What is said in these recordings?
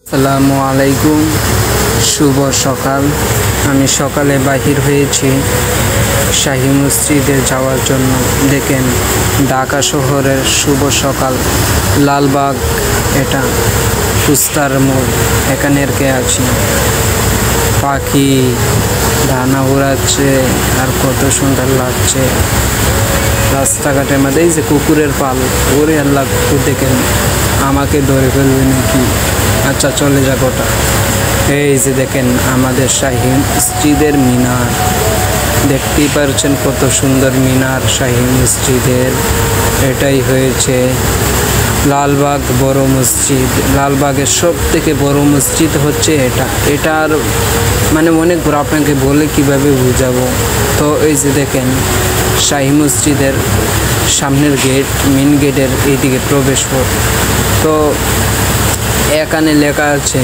আসসালামু আলাইকুম, শুভ সকাল। আমি সকালে বাহির হয়েছি শাহী মসজিদে যাওয়ার জন্য। দেখেন, ঢাকা শহরের শুভ সকাল। লালবাগ, এটা কুস্তার মোড়, এখানে আছি। পাখি ডানা উড়াচ্ছে আর কত সুন্দর লাগছে রাস্তাঘাটের মধ্যে। এই যে কুকুরের পাল, ওরে আল্লাহ, কুকুর দেখেন আমাকে ধরে ফেলবে নাকি। আচ্ছা, চলে যাক ওটা। এই যে দেখেন আমাদের শাহী মসজিদের মিনার, দেখতেই পারছেন কত সুন্দর মিনার শাহী মসজিদের। এটাই হয়েছে লালবাগ বড় মসজিদ। লালবাগের সব থেকে বড় মসজিদ হচ্ছে এটার মানে অনেক বড়, আপনাকে বলে কিভাবে বুঝাবো। তো এই যে দেখেন শাহী মসজিদের সামনের গেট, মেন গেটের এইদিকে প্রবেশ পথ। তো এখানে লেখা আছে,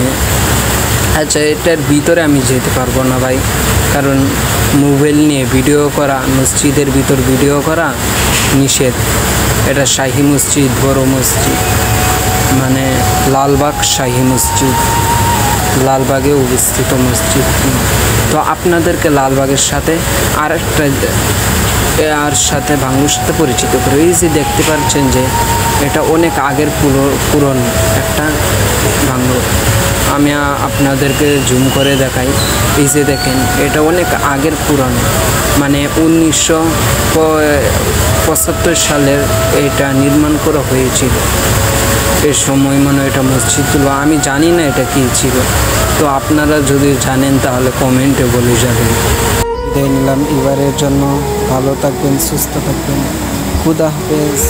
আচ্ছা এটার ভিতরে আমি যেতে পারবো না ভাই, কারণ মোবাইল নিয়ে ভিডিও করা, মসজিদের ভিতর ভিডিও করা নিষেধ। এটা শাহী মসজিদ, বড় মসজিদ, মানে লালবাগ শাহী মসজিদ, লালবাগে অবস্থিত মসজিদ। তো আপনাদেরকে লালবাগের সাথে আর সাথে বাংলোর সাথে পরিচিত করে। এই যে দেখতে পাচ্ছেন যে এটা অনেক আগের পুরনো একটা বাংলো। আমি আপনাদেরকে জুম করে দেখাই। এই যে দেখেন, এটা অনেক আগের পুরনো, মানে 1975 সালের এটা নির্মাণ করা হয়েছিল। এর সময় মনে এটা মসজিদ ছিল, আমি জানি না এটা কী ছিল। তো আপনারা যদি জানেন তাহলে কমেন্টে বলে যাবেন। বিদায় নিলাম এবারের জন্য। ভালো থাকবেন, সুস্থ থাকবেন, খুদা হাফেজ।